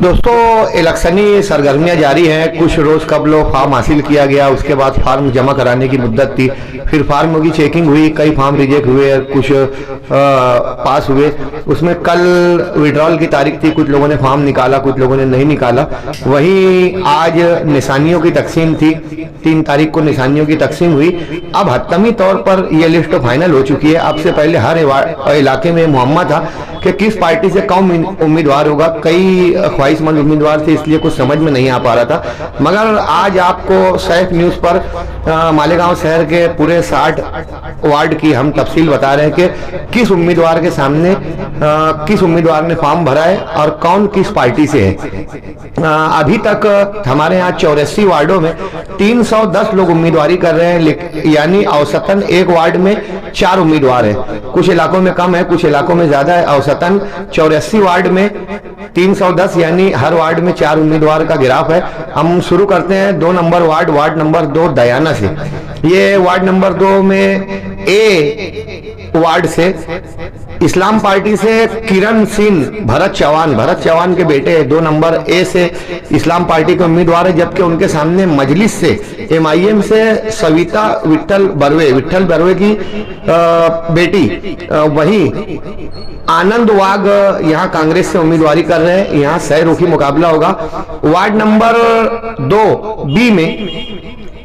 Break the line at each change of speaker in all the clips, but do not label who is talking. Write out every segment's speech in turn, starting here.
दोस्तों, इलेक्शनी सरगर्मियां जारी हैं। कुछ रोज कबल फॉर्म हासिल किया गया, उसके बाद फार्म जमा कराने की मुद्दत थी, फिर फार्मों की चेकिंग हुई, कई फार्म रिजेक्ट हुए, कुछ पास हुए। उसमें कल विड्रॉल की तारीख थी, कुछ लोगों ने फार्म निकाला, कुछ लोगों ने नहीं निकाला। वहीं आज निशानियों की तकसीम थी, 3 तारीख को निशानियों की तकसीम हुई। अब हतमी तौर पर यह लिस्ट फाइनल हो चुकी है। अब से पहले हर इलाके में मुहम्मा था कि किस पार्टी से कौन उम्मीदवार होगा। कई ख्वाहिशमंद उम्मीदवार थे, इसलिए कुछ समझ में नहीं आ पा रहा था। मगर आज आपको सैफ न्यूज पर मालेगांव शहर के पूरे 60 वार्ड की हम तफसील बता रहे हैं कि किस उम्मीदवार के सामने किस उम्मीदवार ने फॉर्म भरा है और कौन किस पार्टी से है। अभी तक हमारे यहाँ 84 वार्डों में 310 लोग उम्मीदवारी कर रहे हैं, यानी औसतन एक वार्ड में 4 उम्मीदवार है। कुछ इलाकों में कम है, कुछ इलाकों में ज्यादा है। औसतन 84 वार्ड में 310, यानी हर वार्ड में 4 उम्मीदवार का गिराफ है। हम शुरू करते हैं 2 नंबर वार्ड नंबर 2 दयाना से। ये वार्ड नंबर 2 में ए वार्ड से इस्लाम पार्टी से किरण सिंह भरत चौहान के बेटे 2 नंबर ए से इस्लाम पार्टी के उम्मीदवार है, जबकि उनके सामने मजलिस से MIM से सविता विट्ठल बरवे की बेटी वही आनंद वाघ यहाँ कांग्रेस से उम्मीदवारी कर रहे हैं। यहाँ सहरुखी मुकाबला होगा। वार्ड नंबर 2 बी में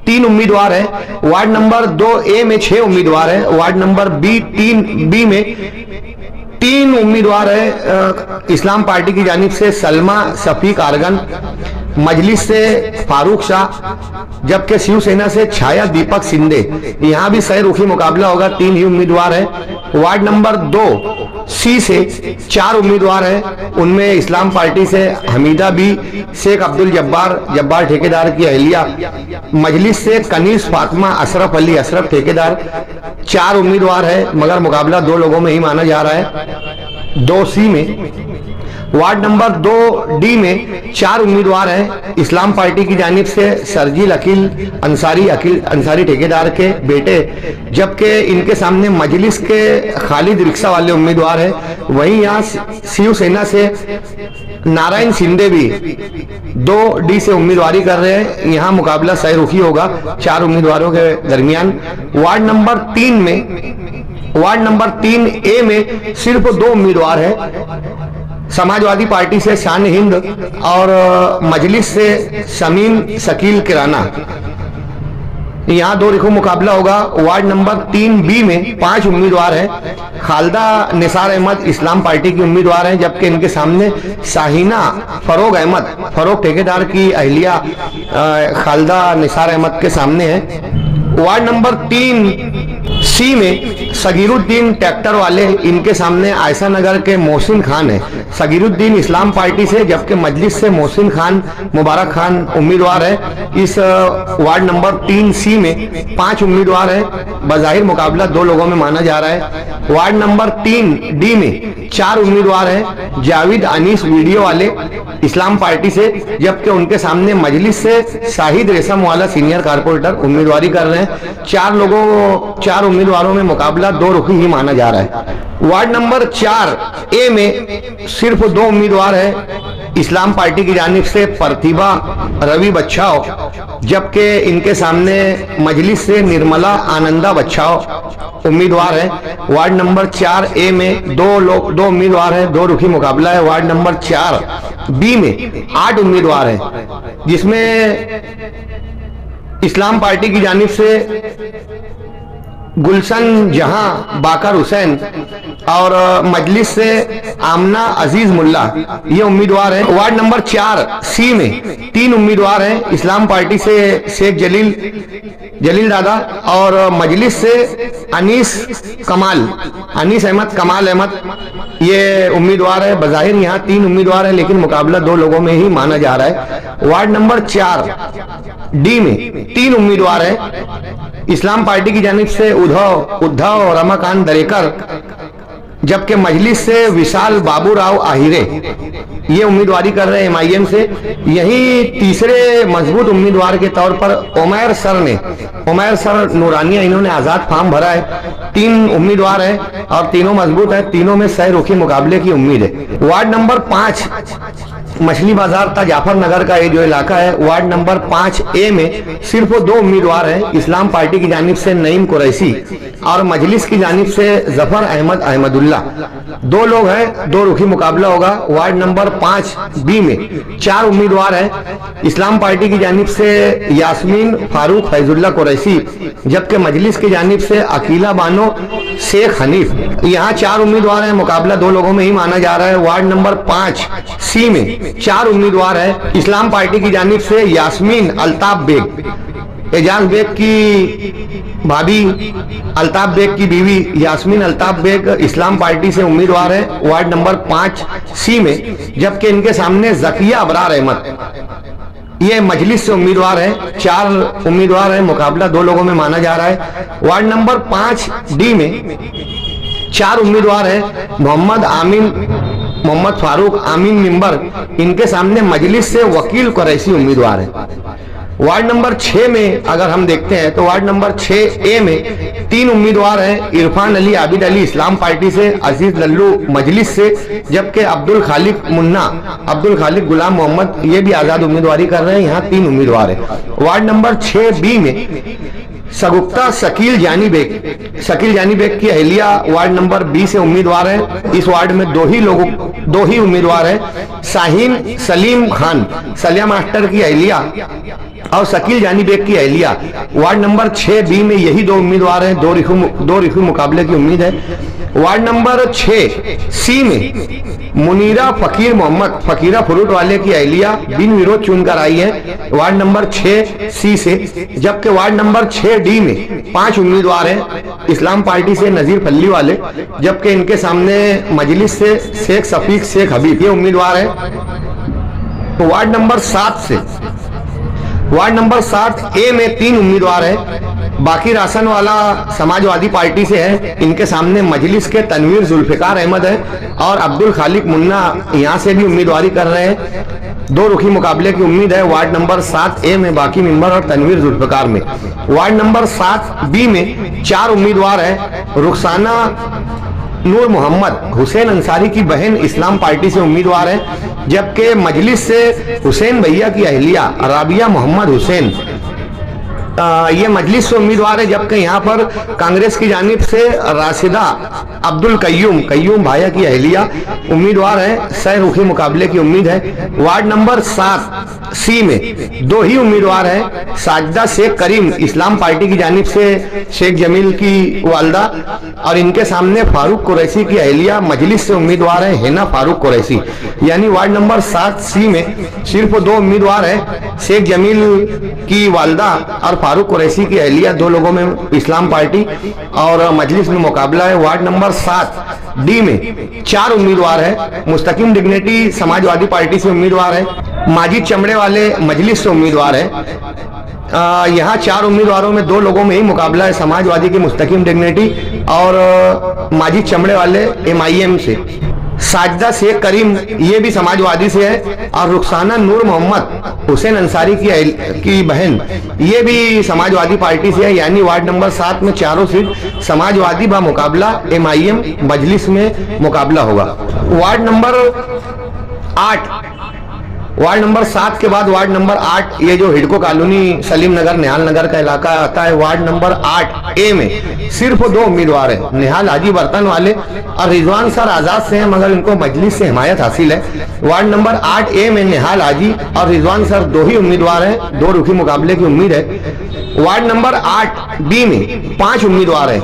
3 उम्मीदवार है। वार्ड नंबर 2 ए में 6 उम्मीदवार है। वार्ड नंबर 3 बी में 3 उम्मीदवार है। इस्लाम पार्टी की जानिब से सलमा शफीक आरगन, मजलिस से फारूक शाह, जबकि शिवसेना से छाया दीपक शिंदे। यहाँ भी सहरुखी मुकाबला होगा, 3 ही उम्मीदवार है। वार्ड नंबर 2 सी से 4 उम्मीदवार हैं। उनमें इस्लाम पार्टी से हमीदा बी, शेख अब्दुल जब्बार ठेकेदार की अहलिया, मजलिस से कनीस फातिमा, अशरफ अली ठेकेदार। 4 उम्मीदवार है, मगर मुकाबला 2 लोगों में ही माना जा रहा है। 2 सी में वार्ड नंबर 2 डी में 4 उम्मीदवार हैं। इस्लाम पार्टी की जानिब से सरजील अकील अंसारी ठेकेदार के बेटे, जबकि इनके सामने मजलिस के खालिद रिक्शा वाले उम्मीदवार हैं। वहीं यहाँ शिवसेना से नारायण शिंदे भी 2 डी से उम्मीदवारी कर रहे हैं। यहाँ मुकाबला सहरुखी होगा 4 उम्मीदवारों के दरमियान। वार्ड नंबर 3 ए में सिर्फ 2 उम्मीदवार हैं। समाजवादी पार्टी से शान हिंद और मजलिस से शमीम शकील किराना। यहाँ 2 रिखो मुकाबला होगा। वार्ड नंबर 3 बी में 5 उम्मीदवार हैं। खालदा निसार अहमद इस्लाम पार्टी की उम्मीदवार हैं, जबकि इनके सामने शाहीना फरोग ठेकेदार की अहलिया खालदा निसार अहमद के सामने है। वार्ड नंबर 3 सी में सगीरुद्दीन ट्रैक्टर वाले, इनके सामने आयशा नगर के मोहसिन खान है। सगीरुद्दीन इस्लाम पार्टी से, जबकि मजलिस से मोहसिन खान मुबारक खान उम्मीदवार है। इस वार्ड नंबर 3 सी में 5 उम्मीदवार हैं। बज़ाहिर मुकाबला 2 लोगों में माना जा रहा है। वार्ड नंबर 3 डी में 4 उम्मीदवार हैं। जावेद अनीस वीडियो वाले इस्लाम पार्टी से, जबकि उनके सामने मजलिस से शाहिद रेशम वाला सीनियर कारपोरेटर उम्मीदवारी कर रहे हैं। 4 उम्मीदवारों में मुकाबला 2 रुखी ही माना जा रहा है। वार्ड नंबर 4 ए में सिर्फ 2 उम्मीदवार हैं। इस्लाम पार्टी की जानिब से प्रतिभा रवि बच्छाव, जबकि इनके सामने मजलिस से निर्मला आनंदा बच्छाव उम्मीदवार हैं। वार्ड नंबर 4 ए में 2 उम्मीदवार हैं, 2 रुखी मुकाबला है। वार्ड नंबर 4 बी में 8 उम्मीदवार हैं, जिसमें इस्लाम पार्टी की जानिब से गुलशन जहां बाकर हुसैन और मजलिस से आमना अजीज मुल्ला ये उम्मीदवार हैं। वार्ड नंबर 4 सी में 3 उम्मीदवार हैं। इस्लाम पार्टी से शेख जलील दादा और मजलिस से अनीस अहमद ये उम्मीदवार है। बज़ाहिर यहाँ 3 उम्मीदवार है, लेकिन मुकाबला 2 लोगों में ही माना जा रहा है। वार्ड नंबर 4 डी में 3 उम्मीदवार हैं। इस्लाम पार्टी की जानिब से उद्धव और रमाकांत दरेकर, जबकि मजलिस से विशाल बाबूराव आहिरे ये उम्मीदवारी कर रहे हैं MIM से। यही तीसरे मजबूत उम्मीदवार के तौर पर उमैर सर नूरानिया, इन्होंने आजाद फार्म भरा है। 3 उम्मीदवार हैं और तीनों मजबूत हैं। तीनों में सहरुखी मुकाबले की उम्मीद है। वार्ड नंबर 5 मछली बाजार था जाफर नगर का ये जो इलाका है, वार्ड नंबर 5A में सिर्फ 2 उम्मीदवार हैं। इस्लाम पार्टी की जानिब से नईम कुरैशी और मजलिस की जानिब से जफर अहमद अहमदुल्ला, 2 लोग हैं, 2 रुखी मुकाबला होगा। वार्ड नंबर 5B में 4 उम्मीदवार हैं। इस्लाम पार्टी की जानिब से यास्मीन फारूक फैजुल्ला कुरैशी, जबकि मजलिस की जानिब से अकीला बानो शेख हनीफ। यहाँ 4 उम्मीदवार हैं, मुकाबला 2 लोगों में ही माना जा रहा है। वार्ड नंबर 5C में 4 उम्मीदवार हैं। इस्लाम पार्टी की जानिब से यास्मीन अल्ताफ बेग, एजाज बेग की भाभी, अल्ताफ बेग की बीवी यास्मीन अल्ताफ बेग इस्लाम पार्टी से उम्मीदवार है वार्ड नंबर 5C में, जबकि इनके सामने जकिया अबरार अहमद ये मजलिस से उम्मीदवार है। 4 उम्मीदवार हैं, मुकाबला 2 लोगों में माना जा रहा है। वार्ड नंबर 5D में 4 उम्मीदवार हैं। मोहम्मद फारूक आमीन मिंबर, इनके सामने मजलिस से वकील कुरैशी उम्मीदवार है। वार्ड नंबर 6 में अगर हम देखते हैं तो वार्ड नंबर 6A में 3 उम्मीदवार हैं। इरफान अली आबिद अली इस्लाम पार्टी से, अजीज लल्लू मजलिस से, जबकि अब्दुल खालिक मुन्ना, अब्दुल खालिक गुलाम मोहम्मद ये भी आजाद उम्मीदवारी कर रहे हैं। यहाँ 3 उम्मीदवार हैं। वार्ड नंबर 6B में सगुप्ता शकील जानी बेग की अहलिया वार्ड नंबर 20 से उम्मीदवार है। इस वार्ड में 2 ही उम्मीदवार हैं। शाहीन सलीम खान सलिया मास्टर की अहलिया और शकील जानी बेग की अहलिया, वार्ड नंबर 6B में यही 2 उम्मीदवार हैं। 2 रिफू मुकाबले की उम्मीद है। वार्ड नंबर 6C में मुनीरा फकीर मोहम्मद फकीरा फ्रूट वाले की अहलिया बिन विरोध चुनकर आई है वार्ड नंबर 6C से, जबकि वार्ड नंबर 6D में 5 उम्मीदवार हैं। इस्लाम पार्टी से नजीर फल्ली वाले, जबकि इनके सामने मजलिस से शेख सफीक शेख हबीब ये उम्मीदवार है। तो वार्ड नंबर 7A में 3 उम्मीदवार हैं। बाकी राशन वाला समाजवादी पार्टी से है, इनके सामने मजलिस के तनवीर जुल्फिकार अहमद है और अब्दुल खालिक मुन्ना यहाँ से भी उम्मीदवारी कर रहे हैं। 2 रुखी मुकाबले की उम्मीद है वार्ड नंबर 7A में बाकी मिंबर और तनवीर जुल्फिकार में। वार्ड नंबर 7B में 4 उम्मीदवार हैं। रुखसाना नूर मोहम्मद हुसैन अंसारी की बहन इस्लाम पार्टी से उम्मीदवार है, जबकि मजलिस से हुसैन भैया की अहलिया राबिया मोहम्मद हुसैन ये मजलिस से उम्मीदवार है, जबकि यहाँ पर कांग्रेस की जानिब से राशिदा अब्दुल कय्यूम भाया की अहलिया उम्मीदवार है। 6 रुखी मुकाबले की उम्मीद है। वार्ड नंबर 7C में 2 ही उम्मीदवार हैं। साजिदा शेख करीम इस्लाम पार्टी की जानिब से शेख जमील की वालदा और इनके सामने फारूक कुरैशी की अहलिया मजलिस से उम्मीदवार है हिना फारूक कुरैशी। यानी वार्ड नंबर 7C में सिर्फ 2 उम्मीदवार हैं, शेख जमील की वालदा और फारूक कुरैशी की अहलिया, 2 लोगों में इस्लाम पार्टी और मजलिस में मुकाबला है। वार्ड नंबर 7D में 4 उम्मीदवार है। मुस्तकिम डिग्निटी समाजवादी पार्टी से उम्मीदवार है। माजिद चमड़े वाले मजलिस से उम्मीदवार है। यहाँ 4 उम्मीदवारों में 2 लोगों में ही मुकाबला है, समाजवादी की मुस्तकिम डिग्निटी और माजिद चमड़े वाले MIM से। साजिदा शेख करीम ये भी समाजवादी से है और रुखसाना नूर मोहम्मद हुसैन अंसारी की बहन ये भी समाजवादी पार्टी से है। यानी वार्ड नंबर 7 में चारों सीट समाजवादी बा मुकाबला MIM मजलिस में मुकाबला होगा। वार्ड नंबर 7 के बाद वार्ड नंबर 8 ये जो हिडको कॉलोनी सलीम नगर निहाल नगर का इलाका आता है। वार्ड नंबर 8A में सिर्फ 2 उम्मीदवार हैं, निहाल हाजी बर्तन वाले और रिजवान सर आजाद से हैं, मगर इनको मजलिस से हिमायत हासिल है। वार्ड नंबर 8A में निहाल हाजी और रिजवान सर 2 ही उम्मीदवार हैं, 2 रुखी मुकाबले की उम्मीद है। वार्ड नंबर 8B में 5 उम्मीदवार हैं।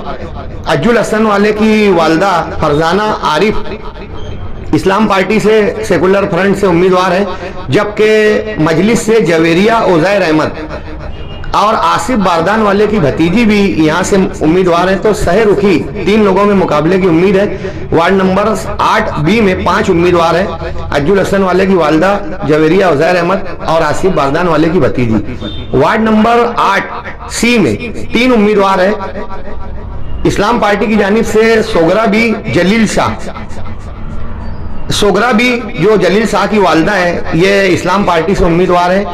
अज्जुल हसन वाले की वालदा फरजाना आरिफ इस्लाम पार्टी से सेकुलर फ्रंट से उम्मीदवार है, जबकि मजलिस से जवेरिया उजैर अहमद और आसिफ बारदान वाले की भतीजी भी यहाँ से उम्मीदवार हैं। तो सह रुखी 3 लोगों में मुकाबले की उम्मीद है। वार्ड नंबर 8B में 5 उम्मीदवार हैं। अज्जुल हसन वाले की वालदा जवेरिया उजैर अहमद और आसिफ बारदान वाले की भतीजी। वार्ड नंबर 8C में 3 उम्मीदवार हैं। इस्लाम पार्टी की जानिब से सोगरा भी जो जलील शाह की वालदा है ये इस्लाम पार्टी से उम्मीदवार है,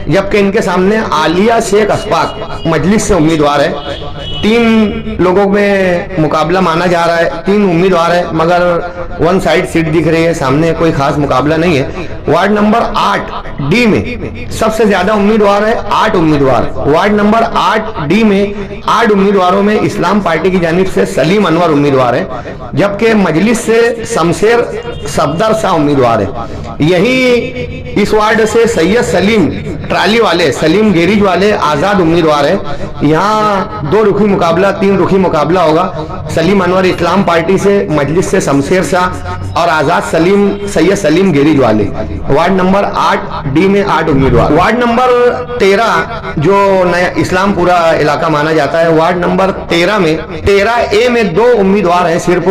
जबकि इनके सामने आलिया शेख अस्फाक मजलिस से उम्मीदवार है। तीन लोगों में मुकाबला माना जा रहा है, तीन उम्मीदवार है मगर वन साइड सीट दिख रही है, सामने कोई खास मुकाबला नहीं है। वार्ड नंबर 8 डी में सबसे ज्यादा उम्मीदवार है, 8 उम्मीदवार। वार्ड नंबर 8 डी में 8 उम्मीदवारों में इस्लाम पार्टी की जानिब से सलीम अनवर उम्मीदवार है, जबकि मजलिस से शमशेर सफदर शाह उम्मीदवार है। यही इस वार्ड से सैयद सलीम ट्राली वाले, सलीम गैरेज वाले आजाद उम्मीदवार है। यहाँ 2 रुखी मुकाबला, 3 रुखी मुकाबला होगा। सलीम अनवर इस्लाम पार्टी से, मजलिस से शमशेर शाह और आजाद सलीम सैयद सलीम गैरेज वाले। वार्ड नंबर 8 डी में 8 उम्मीदवार। वार्ड नंबर 13 जो नया इस्लामपुरा इलाका माना जाता है, वार्ड नंबर 13 में 13 ए में 2 उम्मीदवार हैं सिर्फ,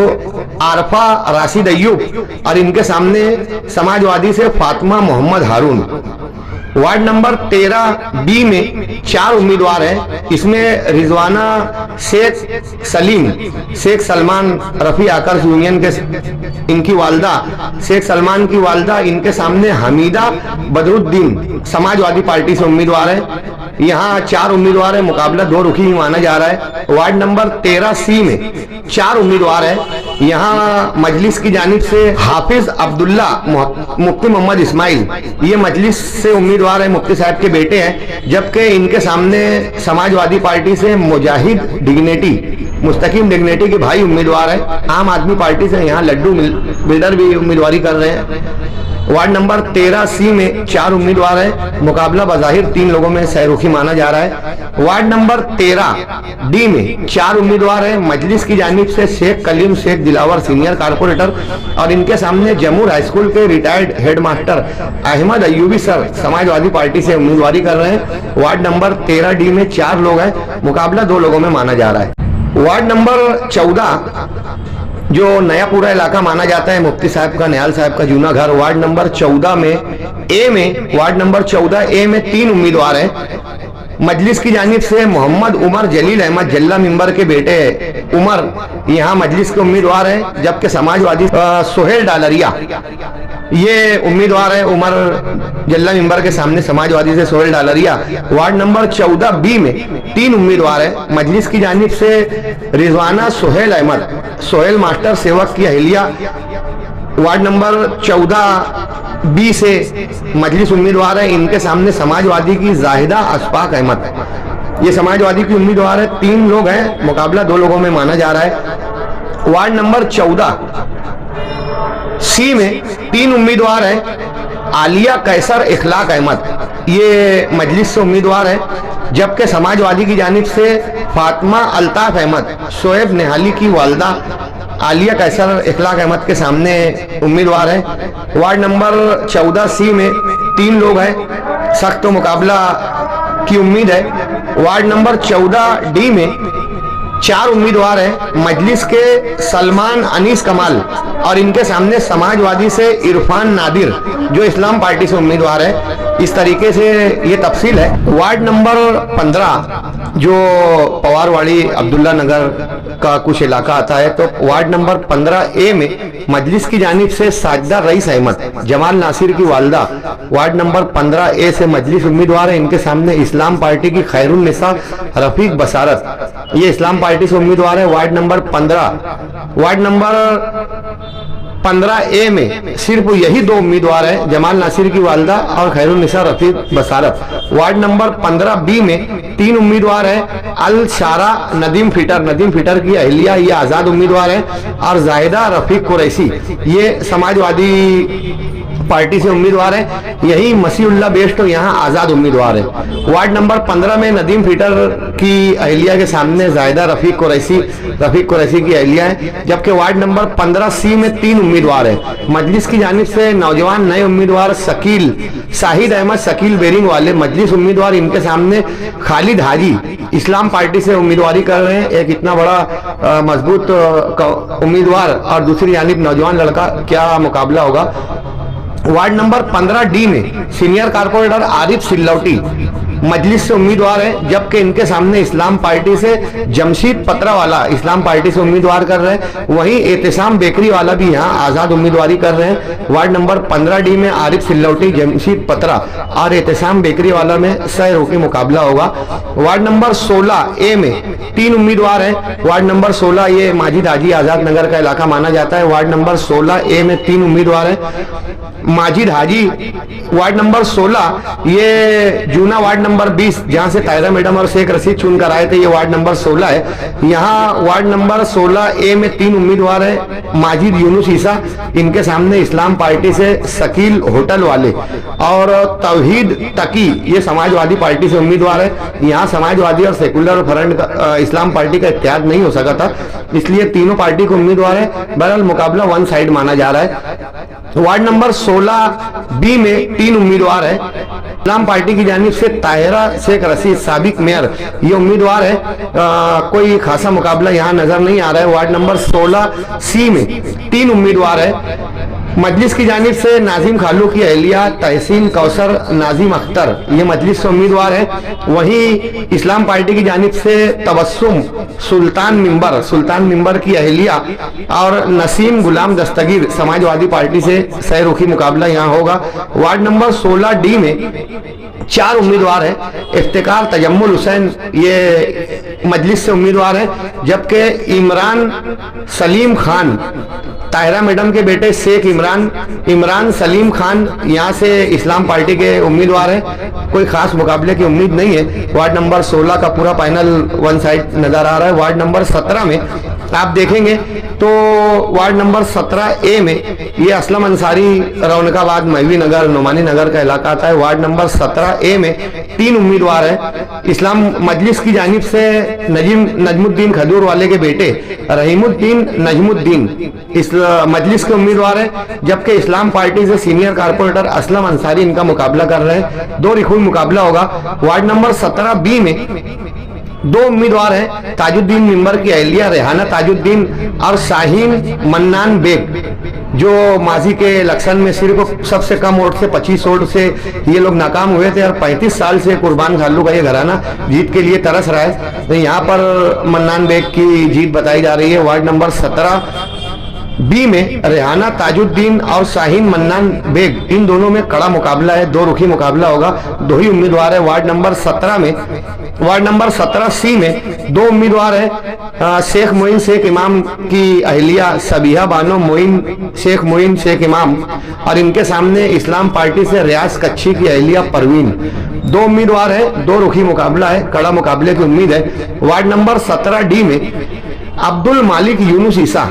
आरफा राशिद अय्यूब और इनके सामने समाजवादी से फातिमा मोहम्मद हारून। वार्ड नंबर 13 बी में 4 उम्मीदवार हैं, इसमें रिजवाना शेख सलीम, शेख सलमान रफी आकर्ष यूनियन के इनकी वालदा, शेख सलमान की वालदा, इनके सामने हमीदा बदरुद्दीन समाजवादी पार्टी से उम्मीदवार है। यहाँ 4 उम्मीदवार है, मुकाबला 2 रुखी ही माना जा रहा है। वार्ड नंबर 13 सी में 4 उम्मीदवार है, यहाँ मजलिस की जानिब से हाफिज अब्दुल्ला मुफ्ती मोहम्मद इस्माइल, ये मजलिस से उम्मीदवार है, मुफ्ती साहब के बेटे हैं, जबकि इनके सामने समाजवादी पार्टी से मुजाहिद डिग्नेटी, मुस्तकीम डिग्नेटी के भाई उम्मीदवार है। आम आदमी पार्टी से यहाँ लड्डू बिल्डर भी उम्मीदवारी कर रहे हैं। वार्ड नंबर 13 सी में 4 उम्मीदवार है, मुकाबला बजाहिर 3 लोगों में सहरुखी माना जा रहा है। वार्ड नंबर 13 डी में 4 उम्मीदवार है, मजलिस की जानिब से शेख कलीम शेख दिलावर सीनियर कारपोरेटर और इनके सामने जमूर हाई स्कूल के retired headmaster Ahmed Ayubi sir Samajwadi Party से उम्मीदवारी कर रहे हैं। वार्ड नंबर 13 डी में 4 लोग हैं, मुकाबला 2 लोगों में माना जा रहा है। वार्ड नंबर 14 जो नयापुरा इलाका माना जाता है, मुफ्ती साहब का, निहाल साहब का जूना घर, वार्ड नंबर 14 में ए में, वार्ड नंबर 14 ए में 3 उम्मीदवार हैं। मजलिस की जानिब से मोहम्मद उमर जलील अहमद जल्ला मिंबर के बेटे उमर यहाँ मजलिस के उम्मीदवार हैं, जबकि समाजवादी सोहेल डालरिया ये उम्मीदवार है। उमर जल्ला मिंबर के सामने समाजवादी से सोहेल डालरिया। वार्ड नंबर 14 बी में 3 उम्मीदवार है, मजलिस की जानिब से रिजवाना सोहेल अहमद, सोहेल मास्टर सेवक की अहलिया। वार्ड नंबर 14 बी से मजलिस उम्मीदवार है, इनके सामने समाजवादी की जाहिदा अशफाक अहमद, ये समाजवादी की उम्मीदवार है। 3 लोग हैं, मुकाबला 2 लोगों में माना जा रहा है। वार्ड नंबर 14 सी में 3 उम्मीदवार हैं, आलिया कैसर इखलाक अहमद, ये मजलिस से उम्मीदवार है, जबकि समाजवादी की जानिब से फातिमा अल्ताफ अहमद शोएब निहाली की वालदा आलिया कैसर इखलाक अहमद के सामने उम्मीदवार है। वार्ड नंबर 14 सी में 3 लोग हैं, सख्त मुकाबला की उम्मीद है। वार्ड नंबर 14 डी में 4 उम्मीदवार हैं, मजलिस के सलमान अनीस कमाल और इनके सामने समाजवादी से इरफान नादिर जो इस्लाम पार्टी से उम्मीदवार है। इस तरीके से ये तफसील है। वार्ड नंबर 15 जो पवारवाड़ी अब्दुल्ला नगर का कुछ इलाका आता है, तो वार्ड नंबर 15 ए में मजलिस की जानिब से साजिदा रईस अहमद जमाल नासिर की वालदा, वार्ड नंबर 15 ए से मजलिस उम्मीदवार है, इनके सामने इस्लाम पार्टी की खैरुन्निसा रफीक बसारत, ये इस्लाम पार्टी से उम्मीदवार है। वार्ड नंबर 15 वार्ड नंबर 15 ए में सिर्फ यही 2 उम्मीदवार हैं, जमाल नासिर की वालदा और खैरुन्निसा Rafiq Basharat. Ward number 15 B में 3 उम्मीदवार हैं, अल शारा नदीम फिटर की अहलिया, ये आजाद उम्मीदवार है, और जाहिदा रफीक कुरैशी ये समाजवादी पार्टी से उम्मीदवार है। यही मसीहुल्लाह बेस्ट तो यहाँ आजाद उम्मीदवार है। वार्ड नंबर 15 में नदीम फिटर की अहलिया के सामने जाहिदा रफीक कुरैशी की अहलिया है, जबकि वार्ड नंबर 15 सी में 3 उम्मीदवार है, मजलिस की जानिब से नौजवान नए उम्मीदवार शकील शाहिद अहमद शकील बेरिंग वाले मजलिस उम्मीदवार, इनके सामने खालिद हाजी इस्लाम पार्टी से उम्मीदवारी कर रहे हैं। एक इतना बड़ा मजबूत उम्मीदवार और दूसरी जानिब नौजवान लड़का, क्या मुकाबला होगा। वार्ड नंबर 15 डी में सीनियर कारपोरेटर आरिफ सिल्लौटी मजलिस से उम्मीदवार है, जबकि इनके सामने इस्लाम पार्टी से जमशीद पतरावाला इस्लाम पार्टी से उम्मीदवार कर रहे हैं। वहीं एहतसाम बेकरी वाला भी यहाँ आजाद उम्मीदवारी कर रहे हैं। वार्ड नंबर 15 डी में आरिफ सिल्लौटी, जमशीद पतरा और एहतसाम बेकरी वाला में सह रोकी मुकाबला होगा। वार्ड नंबर 16 ए में 3 उम्मीदवार हैं। वार्ड नंबर 16 ये माजिद हाजी आजाद नगर का इलाका माना जाता है। वार्ड नंबर 16 ए में 3 उम्मीदवार हैं। माजिद हाजी वार्ड नंबर 16 ये जूना वार्ड नंबर 20 जहां से तायरा मैडम और शेख रशीद चुन कर आए थे, ये वार्ड नंबर 16 है। यहाँ वार्ड नंबर 16 ए में 3 उम्मीदवार है। माजिद यूनुस ईसा, इनके सामने इस्लाम पार्टी से शकील होटल वाले और तौहीद तकी ये समाजवादी पार्टी से उम्मीदवार है। यहाँ समाजवादी और सेकुलर फ्रंट इस्लाम पार्टी का इत्तेहाद नहीं हो सका था, इसलिए तीनों पार्टी को उम्मीदवार है। बहरहाल मुकाबला वन साइड माना जा रहा है। वार्ड नंबर 16 बी में 3 उम्मीदवार है। इस्लाम पार्टी की जानिब से ताहिरा शेख रशीद साबिक मेयर ये उम्मीदवार है। कोई खासा मुकाबला यहाँ नजर नहीं आ रहा है। वार्ड नंबर 16 सी में 3 उम्मीदवार है। मजलिस की जानिब से नाजिम खालू की अहलिया तहसीन कौसर नाजिम अख्तर ये मजलिस से उम्मीदवार है। वहीं इस्लाम पार्टी की जानिब से तबस्सुम सुल्तान मिंबर की अहलिया और नसीम गुलाम दस्तगीर समाजवादी पार्टी से सह रुखी मुकाबला यहाँ होगा। वार्ड नंबर 16 डी में 4 उम्मीदवार हैं। इफ्तिकार तजम्मुल हुसैन ये मजलिस से उम्मीदवार है, जबकि इमरान सलीम खान ताहिरा मैडम के बेटे शेख इमरान सलीम खान यहाँ से इस्लाम पार्टी के उम्मीदवार हैं। कोई खास मुकाबले की उम्मीद नहीं है। वार्ड नंबर 16 का पूरा पैनल वन साइड नजर आ रहा है। वार्ड नंबर 17 में आप देखेंगे तो वार्ड नंबर 17 ए में ये असलम अंसारी रौनकाबाद महवी नगर नुमानी नगर का इलाका आता है। वार्ड नंबर 17 ए में 3 उम्मीदवार हैं। इस्लाम मजलिस की जानिब से नजमुद्दीन खजूर वाले के बेटे रहीमुद्दीन नजमुद्दीन इस मजलिस के उम्मीदवार हैं, जबकि इस्लाम पार्टी से सीनियर कारपोरेटर असलम अंसारी इनका मुकाबला कर रहे हैं। 2 रिखुई मुकाबला होगा। वार्ड नंबर 17 बी में 2 उम्मीदवार हैं। ताजुद्दीन मिंबर की अहलिया रेहाना ताजुद्दीन और शाहीन मन्नान बेग, जो माजी के इलेक्शन में सिर्फ सबसे कम वोट से 25 वोट से ये लोग नाकाम हुए थे और 35 साल से कुर्बान खालू का ये घराना जीत के लिए तरस रहा है। तो यहाँ पर मन्नान बेग की जीत बताई जा रही है। वार्ड नंबर 17 बी में रेहाना ताजुद्दीन और शाहीन मन्नान बेग इन दोनों में कड़ा मुकाबला है। 2 रुखी मुकाबला होगा। 2 ही उम्मीदवार है। वार्ड नंबर 17 सी में 2 उम्मीदवार है। शेख मोइन शेख इमाम की अहलिया सबिहा बानो मोइन शेख इमाम और इनके सामने इस्लाम पार्टी से रियाज कच्छी की अहलिया परवीन। 2 उम्मीदवार है। 2 रुखी मुकाबला है। कड़ा मुकाबले की उम्मीद है। वार्ड नंबर 17 डी में अब्दुल मालिक यूनुस ईसा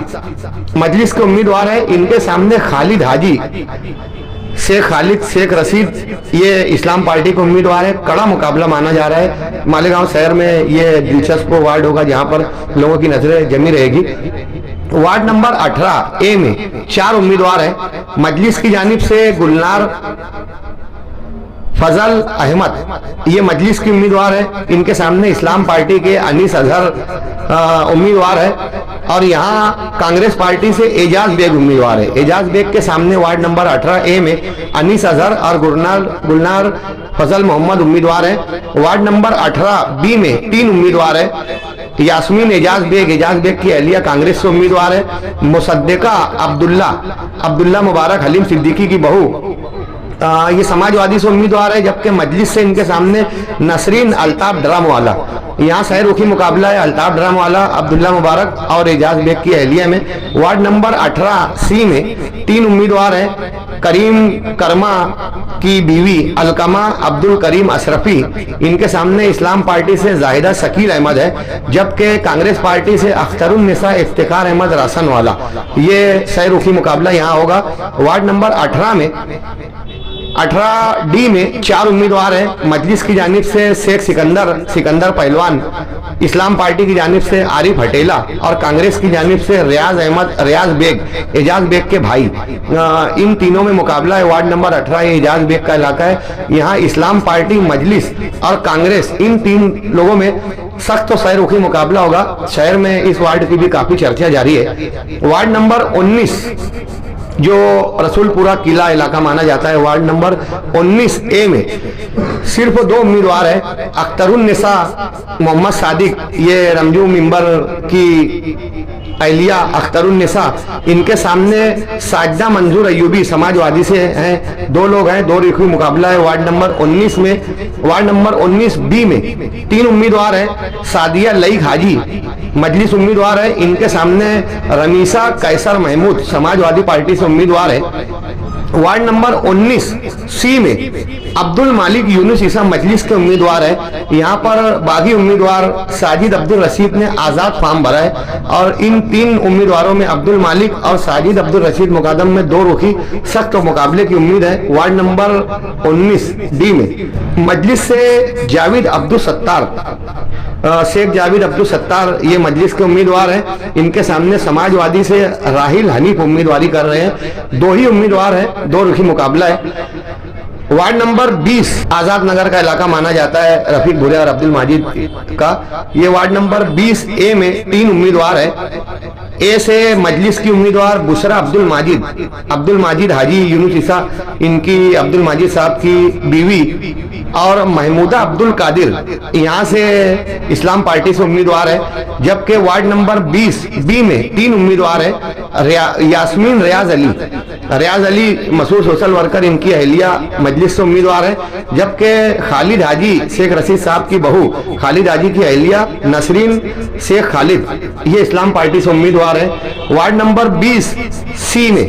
मजलिस के उम्मीदवार है। इनके सामने खालिद हाजी शेख रशीद ये इस्लाम पार्टी के उम्मीदवार है। कड़ा मुकाबला माना जा रहा है। मालेगांव शहर में ये दिलचस्प वार्ड होगा जहां पर लोगों की नजरें जमी रहेगी। वार्ड नंबर 18 ए में 4 उम्मीदवार हैं। मजलिस की जानिब से गुलनार फजल अहमद ये मजलिस की उम्मीदवार है। इनके सामने इस्लाम पार्टी के अनीस अजहर उम्मीदवार है और यहाँ कांग्रेस पार्टी से एजाज बेग उम्मीदवार है। एजाज बेग के सामने वार्ड नंबर 18 ए में अनीस अजहर और गुलनार फजल मोहम्मद उम्मीदवार है। वार्ड नंबर 18 बी में 3 उम्मीदवार है। यास्मीन एजाज बेग की अहलिया कांग्रेस से उम्मीदवार है। मुसद्दिका अब्दुल्ला मुबारक हलीम सिद्दीकी की बहू ये समाजवादी से उम्मीदवार है, जबकि मजलिस से इनके सामने नसरीन अल्ताफ ड्राम वाला यहाँ सह रुखी मुकाबला है। अल्ताफ ड्राम वाला अब्दुल्ला मुबारक और एजाज बेग की अहलिया में। वार्ड नंबर 18 सी में 3 उम्मीदवार हैं। करीम कर्मा की बीवी अलकमा अब्दुल करीम अशरफी इनके सामने इस्लाम पार्टी से जाहिदा शकील अहमद है, जबकि कांग्रेस पार्टी से अख्तरुन्निसा इफ्तिखार अहमद रासन वाला ये सह रुखी मुकाबला यहाँ होगा। वार्ड नंबर 18 में 18 डी में 4 उम्मीदवार हैं। मजलिस की जानिब से शेख सिकंदर पहलवान, इस्लाम पार्टी की जानिब से आरिफ हटेला और कांग्रेस की जानिब से रियाज बेग एजाज बेग के भाई। इन तीनों में मुकाबला है। वार्ड नंबर 18 एजाज बेग का इलाका है। यहाँ इस्लाम पार्टी, मजलिस और कांग्रेस इन 3 लोगों में सख्त सह रुखी मुकाबला होगा। शहर में इस वार्ड की भी काफी चर्चा जारी है। वार्ड नंबर 19 जो रसूलपुरा किला इलाका माना जाता है, वार्ड नंबर 19A में सिर्फ 2 उम्मीदवार है। अख्तरुन्निसा मोहम्मद सादिक, ये रमजू मिंबर की अहलिया अख्तरुन्निसा, इनके सामने साजिदा मंजूर अयूबी समाजवादी से हैं। 2 लोग हैं, 2 रुखी मुकाबला है वार्ड नंबर 19 में। वार्ड नंबर 19B में 3 उम्मीदवार हैं। सादिया लईक हाजी मजलिस उम्मीदवार है, इनके सामने रमीसा कैसर महमूद समाजवादी पार्टी से उम्मीदवार है। वार्ड नंबर 19C में अब्दुल मालिक यूनुस ईसा मजलिस के उम्मीदवार है। यहाँ पर बागी उम्मीदवार साजिद अब्दुल रशीद ने आज़ाद फॉर्म भरा है और इन 3 उम्मीदवारों में अब्दुल मालिक और साजिद अब्दुल रशीद मुकादम में 2 रुखी सख्त मुकाबले की उम्मीद है। वार्ड नंबर 19D में मजलिस से जावेद अब्दुल सत्तार, शेख जावेद अब्दुल सत्तार ये मजलिस के उम्मीदवार हैं। इनके सामने समाजवादी से राहिल हनीफ उम्मीदवारी कर रहे हैं। 2 ही उम्मीदवार हैं, 2 रुखी मुकाबला है। वार्ड नंबर 20 आजाद नगर का इलाका माना जाता है रफीक भुरिया और अब्दुल माजिद का। ये वार्ड नंबर 20A में 3 उम्मीदवार है। ए से मजलिस की उम्मीदवार बुशरा अब्दुल माजिद हाजी यूनुस ईसा, इनकी अब्दुल माजिद साहब की बीवी, और महमूदा अब्दुल कादिर यहाँ से इस्लाम पार्टी से उम्मीदवार है। जबकि वार्ड नंबर 20B में 3 उम्मीदवार है। यास्मीन रियाज अली मशहूर सोशल वर्कर, इनकी अहलिया मजलिस से उम्मीदवार है। जबकि खालिद हाजी शेख रशीद साहब की बहू खालिद हाजी की अहलिया नसरीन शेख खालिद, ये इस्लाम पार्टी से उम्मीदवार है। वार्ड नंबर 20C में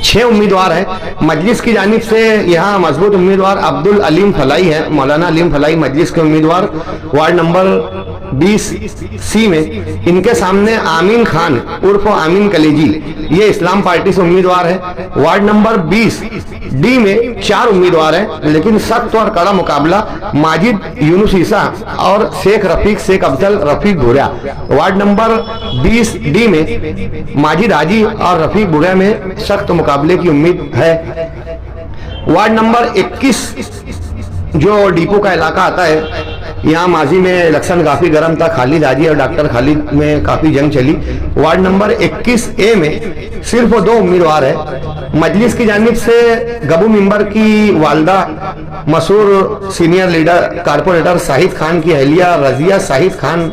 6 उम्मीदवार हैं। मजलिस की जानिब से यहाँ मजबूत उम्मीदवार अब्दुल अलीम फलाई है, मौलाना अलीम फलाई मजलिस के उम्मीदवार। वार्ड नंबर 20C में इनके सामने आमीन खान उर्फ आमीन कलेजी, ये इस्लाम पार्टी से उम्मीदवार है। वार्ड नंबर 20D में 4 उम्मीदवार हैं, लेकिन सख्त और कड़ा मुकाबला माजिद यूनुस ईसा और Shaikh Afzal Rafiq Bhuriya. Ward number 20D में माजिद हाजी और रफीक भुरिया में सख्त मुकाबले की उम्मीद है। वार्ड नंबर 21 जो डिपो का इलाका आता है, यहाँ माजी में इलेक्शन काफी गर्म था, खालिद हाजी और डॉक्टर खालिद में काफी जंग चली। वार्ड नंबर 21A में सिर्फ 2 उम्मीदवार है। मजलिस की जानिब से गबू मिंबर की वालदा मशहूर senior leader corporator Shahid Khan की अहलिया रजिया शाहिद खान,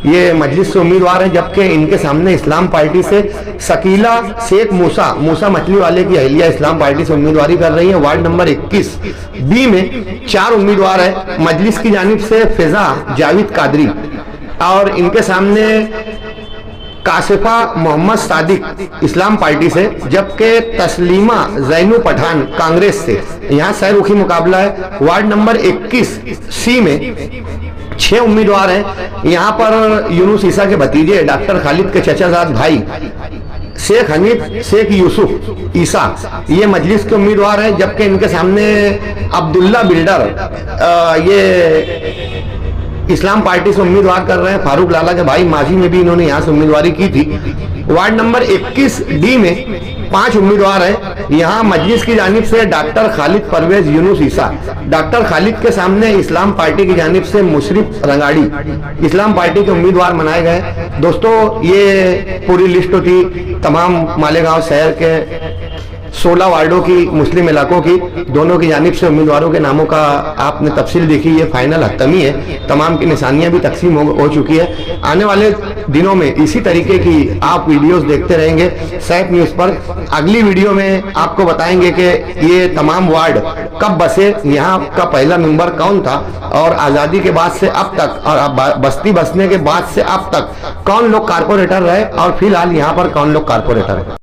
ये मजलिस से उम्मीदवार हैं। जबकि इनके सामने इस्लाम पार्टी से शकीला शेख मूसा मछली वाले की अहलिया इस्लाम पार्टी से उम्मीदवारी कर रही है। वार्ड नंबर 21B में 4 उम्मीदवार है। मजलिस की जानिब से फिजा जावेद कादरी और इनके सामने काशिफा मोहम्मद सादिक इस्लाम पार्टी से, जबकि तस्लीमा जैनू पठान कांग्रेस से। यहाँ सहरुखी मुकाबला है। वार्ड नंबर 21C में 6 उम्मीदवार हैं। यहाँ पर यूनुस ईसा के भतीजे डॉक्टर खालिद के चचाजाद भाई शेख हनीफ शेख यूसुफ ईसा, ये मजलिस के उम्मीदवार हैं। जबकि इनके सामने अब्दुल्ला बिल्डर ये इस्लाम पार्टी से उम्मीदवार कर रहे हैं। फारूक लाला के भाई माजी में भी इन्होंने यहाँ से उम्मीदवारी की थी। वार्ड नंबर 21D में 5 उम्मीदवार हैं। यहाँ मजलिस की जानिब से डॉक्टर खालिद परवेज यूनुस ईसा, डॉक्टर खालिद के सामने इस्लाम पार्टी की जानिब से मुशरिफ रंगाड़ी इस्लाम पार्टी के उम्मीदवार बनाए गए। दोस्तों, ये पूरी लिस्ट थी तमाम मालेगांव शहर के 16 वार्डों की, मुस्लिम इलाकों की, दोनों की जानिब से उम्मीदवारों के नामों का आपने तफसील देखी। ये फाइनल हतमी है, तमाम की निशानियां भी तकसीम हो चुकी है। आने वाले दिनों में इसी तरीके की आप वीडियोस देखते रहेंगे सैफ न्यूज़ पर। अगली वीडियो में आपको बताएंगे कि ये तमाम वार्ड कब बसे, यहाँ का पहला मेंबर कौन था और आज़ादी के बाद से अब तक और बस्ती बसने के बाद से अब तक कौन लोग कारपोरेटर रहे और फिलहाल यहाँ पर कौन लोग कारपोरेटर है।